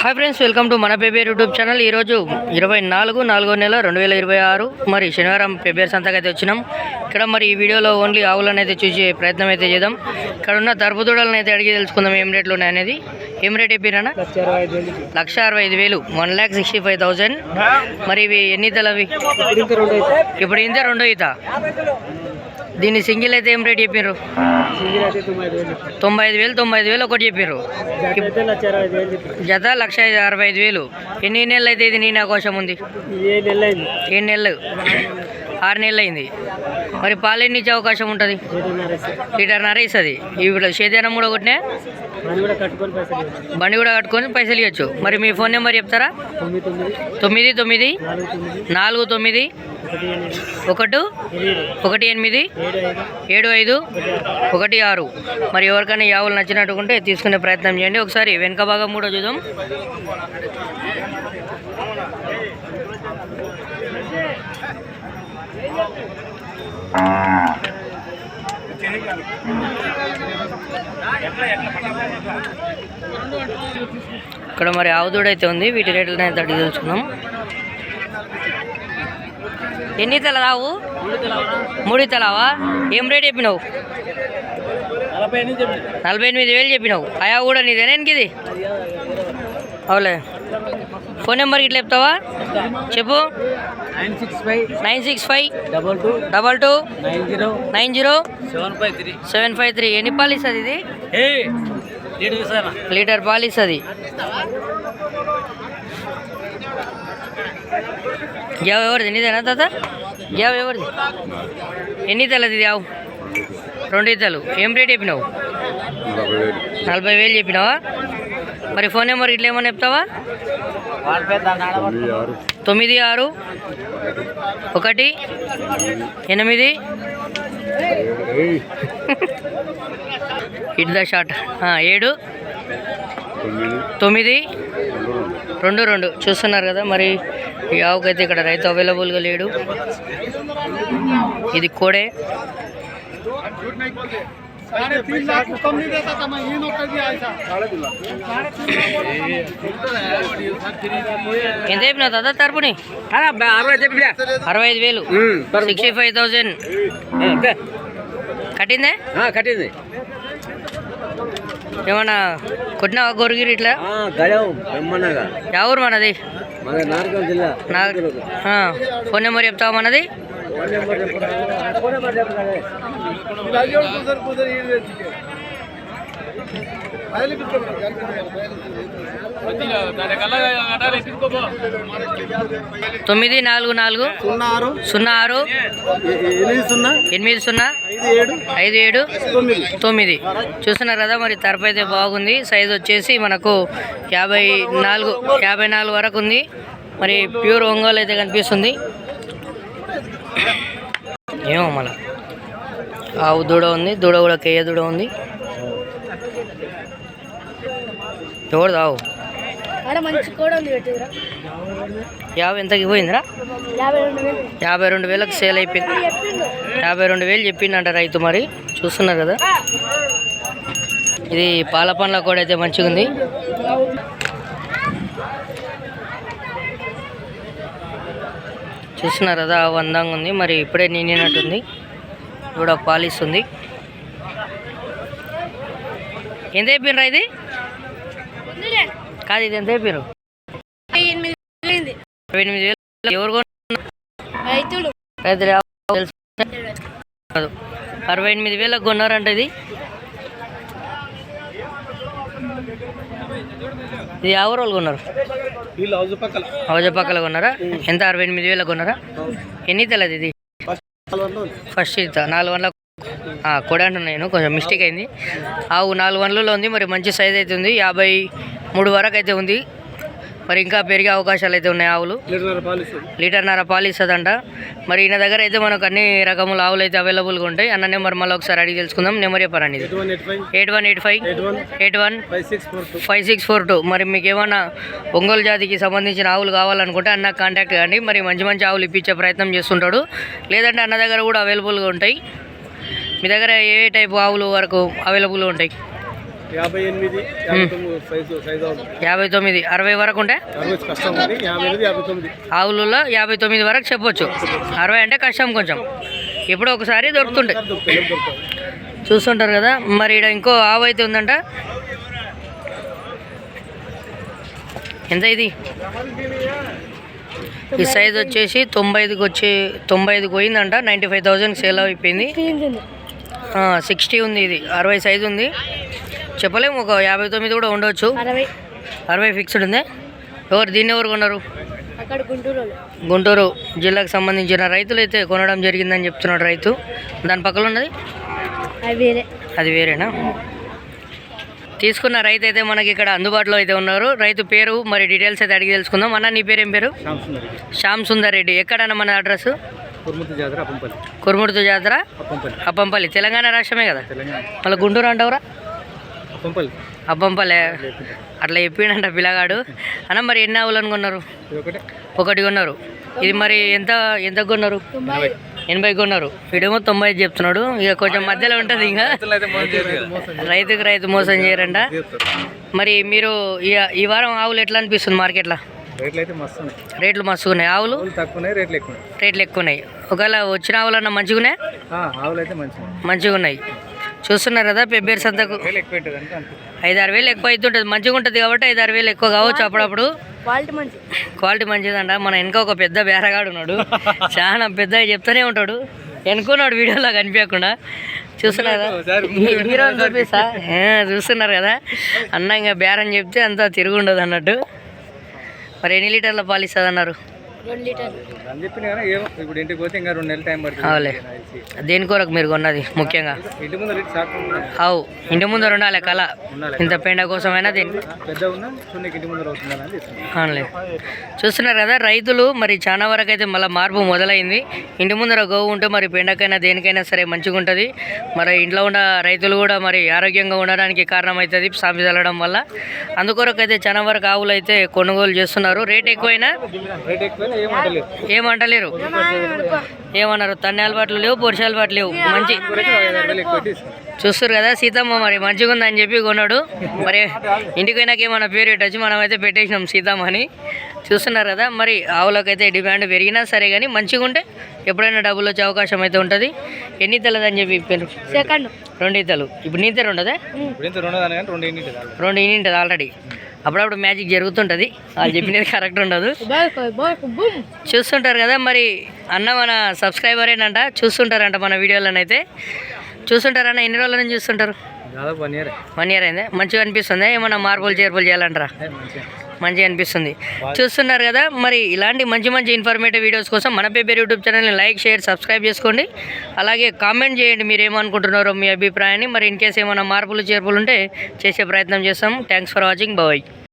Hi friends, welcome to మన పెబేర్ YouTube channel. ఈరోజు 24/4 2026 మరి శనివారం పెబేర్ సంతకు అయితే వచ్చినాం. ఇక్కడ మరి ఈ వీడియోలో ఓన్లీ ఆవులను అయితే చూసే ప్రయత్నం అయితే చేద్దాం. ఇక్కడ ఉన్న తరపుదూడలను అయితే అడిగి తెలుసుకుందాం ఏం రేట్లు ఉన్నాయనేది. ఏం రేట్ చెప్పిరన్నా? 1,65,000, 1,65,000. మరి ఇవి ఎన్ని తలవి? ఇప్పుడు ఇంత రెండో ఈత. దీన్ని సింగిల్ అయితే ఏం రేట్ చెప్పారు? 95,000 ఒకటి చెప్పారు. జత 1,65,000. ఎన్ని నెలలు అయితే ఇది నేను అవకాశం ఉంది? 7 నెలలు, 6 నెలలు అయింది. మరి పాలు ఎన్ని ఇచ్చే అవకాశం ఉంటుంది? 1.5 లీటర్ ఇస్తుంది. ఇప్పుడు సేద్యానం కూడా కొట్టినా బండి కూడా కట్టుకొని పైసలు ఇవ్వచ్చు. మరి మీ ఫోన్ నెంబర్ చెప్తారా? 99 49 118 75 16. మరి ఎవరికైనా యావులు నచ్చినట్టుకుంటే తీసుకునే ప్రయత్నం చేయండి. ఒకసారి వెనక భాగం కూడా చూద్దాం. ఇక్కడ మరి ఆవుదూడైతే ఉంది. వీటి రేట్లను అయితే అడిగి తెలుసుకుందాం. ఎన్ని తల రావు? 3 తలావా? ఏం రేట్ చెప్పినావు? 48,000 చెప్పినావు. అయా కూడా నీదేనా ఇది? అవులే. ఫోన్ నెంబర్ ఇట్లా చెప్తావా? చెప్పు. 965 22 90 753. ఎన్ని పాలు ఇస్తుంది ఇది? లీటర్ పాలు ఇస్తుంది. గ్యావ్ ఎవరిది? నీదేనా తాత? గ్యావ్ ఎవరిది? ఎన్ని తలది ఇది? ఆవు 2 ఈతలు. ఏం రేట్ చెప్పినావు? 40,000 చెప్పినావా? మరి ఫోన్ నెంబర్ ఇట్లా ఏమన్నా చెప్తావా? 96 1 8 ఇట్ ద షార్ట్ 7 9 2 చూస్తున్నారు కదా. మరి ఈ ఆవుకైతే ఇక్కడ రైతు అవైలబుల్గా లేడు. ఇది కోడే. ఎంత చెప్పినా దాదా తరపుని? 65,000, 65,000 కట్టిందే? కట్టింది. ఏమన్నా కొట్టినావా గొరిగిరి ఇట్లా? ఎవరు మనది? ఫోన్ నెంబర్ చెప్తావా మనది? 944 06 80 57 చూస్తున్నారు కదా. మరి తరపు అయితే బాగుంది. సైజ్ వచ్చేసి మనకు 54 వరకు ఉంది. మరి ప్యూర్ ఒంగోలు అయితే కనిపిస్తుంది. ఏమో మళ్ళా ఆవు దూడ ఉంది. దూడ కూడా కేయ దూడ ఉంది. ఎవరు ఆవు? 50 ఎంతకి పోయిందిరా? 52,000కి సేల్ అయిపోయింది. 52,000 చెప్పిందంట రైతు. మరి చూస్తున్నారు కదా. ఇది పాల పండ్ల కూడా అయితే మంచిగా ఉంది. చూస్తున్నారు కదా, అందంగా ఉంది. మరి ఇప్పుడే నిండినట్టుంది. కూడా పాలిస్తుంది. ఎంత అయిపోయినరా ఇది? కాదు, ఇది ఎంత అయిపోయారు? 8,000. ఎవరు రైతులు? 68,000 కొన్నారంట. ఇది ఎవరు వాళ్ళు కొన్నారు? హౌజ పక్కల కొన్నారా? ఎంత? 68,000 కొన్నారా? ఎన్ని తెలది ఇది? ఫస్ట్ ఈత 4 వన్ల కూడా అంటున్నాను నేను, కొంచెం మిస్టేక్ అయింది. ఆవు 4 వన్లలో ఉంది. మరి మంచి సైజ్ అయితే ఉంది. 53 వరకు అయితే ఉంది. మరి ఇంకా పెరిగే అవకాశాలు అయితే ఉన్నాయి. ఆవులు 1.5 లీటర్ పాలు ఇస్తుందంట. మరి ఈయన దగ్గర అయితే మనకు అన్ని రకముల ఆవులు అయితే అవైలబుల్గా ఉంటాయి. అన్న నెంబర్ మళ్ళీ ఒకసారి అడిగి తెలుసుకుందాం. నెంబర్ చెప్పారండి. 8185 81 5642. మరి మీకు ఏమన్నా ఒంగోలు జాతికి సంబంధించిన ఆవులు కావాలనుకుంటే అన్న కాంటాక్ట్ కాండి. మరి మంచి ఆవులు ఇప్పించే ప్రయత్నం చేస్తుంటాడు. లేదంటే అన్న దగ్గర కూడా అవైలబుల్గా ఉంటాయి. మీ దగ్గర ఏ టైపు ఆవులు వరకు అవైలబుల్గా ఉంటాయి? 58, 59, 60 వరకు ఉంటే ఆవులలో 59 వరకు చెప్పొచ్చు. 60 అంటే కష్టం కొంచెం, ఇప్పుడు ఒకసారి దొరుకుతుంటాయి. చూస్తుంటారు కదా. మరి ఇక్కడ ఇంకో ఆవు అయితే ఉందంట. ఎంత ఇది? ఈ సైజ్ వచ్చేసి 95 పోయిందంట. 95,000 సేల్ అయిపోయింది. 60 ఉంది, ఇది 60 సైజు ఉంది. చెప్పలేము, ఒక 59 కూడా ఉండవచ్చు. 60 ఫిక్స్డ్ ఉంది. దీన్ని ఎవరు కొన్నారు? గుంటూరు జిల్లాకు సంబంధించిన రైతులు అయితే కొనడం జరిగిందని చెప్తున్నాడు రైతు. దాని పక్కన ఉన్నది అది వేరేనా? తీసుకున్న రైతు అయితే మనకి ఇక్కడ అందుబాటులో అయితే ఉన్నారు. రైతు పేరు మరి డీటెయిల్స్ అయితే అడిగి తెలుసుకుందాం. అన్న నీ పేరు ఏం పేరు? శ్యామ్ సుందర్ రెడ్డి. ఎక్కడన్నా మన అడ్రస్? కుర్ముర్తి జాతర అప్పంపల్లి, తెలంగాణ రాష్ట్రమే కదా. మళ్ళీ గుంటూరు అంటావురా? అప్పంపల్లి అట్లా చెప్పిండంట పిల్లగాడు. అన్న మరి ఎన్ని ఆవులను కొన్నారు? ఒకటి కొన్నారు. ఇది మరి ఎంత కొన్నారు? 80 కొన్నారు. వీడేమో 90 చెప్తున్నాడు. ఇక కొంచెం మధ్యలో ఉంటుంది. ఇంకా రైతు మోసం చేయరంట. మరి మీరు ఈ వారం ఆవులు ఎట్లా అనిపిస్తుంది మార్కెట్లో? రేట్లు మస్తు ఉన్నాయి. ఆవులు రేట్లు ఎక్కువ ఉన్నాయి. ఒకవేళ వచ్చిన ఆవులన్నా మంచిగా ఉన్నాయి. చూస్తున్నారు కదా. పెబ్బేరు సంతకు 5-6 వేలు ఎక్కువ అవుతుంటుంది. మంచిగా ఉంటుంది కాబట్టి 5-6 వేలు ఎక్కువ కావచ్చు అప్పుడప్పుడు. క్వాలిటీ మంచిదంట. మన వెనక ఒక పెద్ద బేరగాడు ఉన్నాడు. చాలా పెద్దగా చెప్తూనే ఉంటాడు. వెనుకున్నాడు వీడియోలో కనిపించకుండా. చూస్తున్నారు కదా, హీరో చూపిస్తా. చూస్తున్నారు కదా అన్న. ఇంకా బేరం చెప్తే అంతా తిరుగుండదు అన్నట్టు. మరి ఎన్ని లీటర్ల పాలు ఇస్తుంది అన్నారు? 2 లీటర్లు. అవులే. దేని కొరకు మీరు కొన్నది ముఖ్యంగా? ఇంటి ముందర ఉండాలి కళ. ఇంత పెండ కోసమైనా అవునులే. చూస్తున్నారు కదా రైతులు. మరి చాలా వరకు అయితే మళ్ళీ మార్పు మొదలైంది. ఇంటి ముందర గోవు ఉంటే మరి పెండకైనా దేనికైనా సరే మంచిగా ఉంటుంది. మరి ఇంట్లో ఉన్న రైతులు కూడా మరి ఆరోగ్యంగా ఉండడానికి కారణమవుతుంది సామి చల్లడం వల్ల. అందుకొరకు అయితే చాలా వరకు ఆవులు అయితే కొనుగోలు చేస్తున్నారు. రేట్ ఎక్కువైనా ఏమంటలేరు. ఏమన్నారు? తన్ని అలవాట్లు లేవు, పొడిచి అలవాట్లు లేవు. మంచి చూస్తారు కదా. సీతమ్మ మరి మంచిగా ఉందని చెప్పి కొన్నాడు. మరి ఇంటికి పోయినాక ఏమన్నా పేరు పెట్టచ్చు. మనం అయితే పెట్టేసినాం సీతమ్మ అని. చూస్తున్నారు కదా. మరి ఆవులకైతే డిమాండ్ పెరిగినా సరే కానీ మంచిగా ఉంటే ఎప్పుడైనా డబ్బులు వచ్చే అవకాశం అయితే ఉంటుంది. ఎన్ని తెలదని చెప్పి పేరు? 2 ఈతలు. ఇప్పుడు నీతే ఉండదా? 2 ఈనింటది ఆల్రెడీ. అప్పుడప్పుడు మ్యాజిక్ జరుగుతుంటుంది. వాళ్ళు చెప్పినది కరెక్ట్ ఉండదు. చూస్తుంటారు కదా. మరి అన్న మన సబ్స్క్రైబరేనంట. చూస్తుంటారంట మన వీడియోలనైతే. చూస్తుంటారన్న. ఎన్ని రోజుల నుంచి చూస్తుంటారు? 1 ఇయర్ అయిందా? మంచిగా అనిపిస్తుంది? ఏమన్నా మార్పులు చేర్పులు చేయాలంటారా? మంచిగా అనిపిస్తుంది. చూస్తున్నారు కదా. మరి ఇలాంటి మంచి ఇన్ఫర్మేటివ్ వీడియోస్ కోసం మన పెబ్బేరు యూట్యూబ్ ఛానల్ని లైక్, షేర్, సబ్స్క్రైబ్ చేసుకోండి. అలాగే కామెంట్ చేయండి మీరు ఏమనుకుంటున్నారో మీ అభిప్రాయాన్ని. మరి ఇన్ కేసు ఏమైనా మార్పులు చేర్పులు ఉంటే చేసే ప్రయత్నం చేస్తాం. Thanks for watching. బాయ్.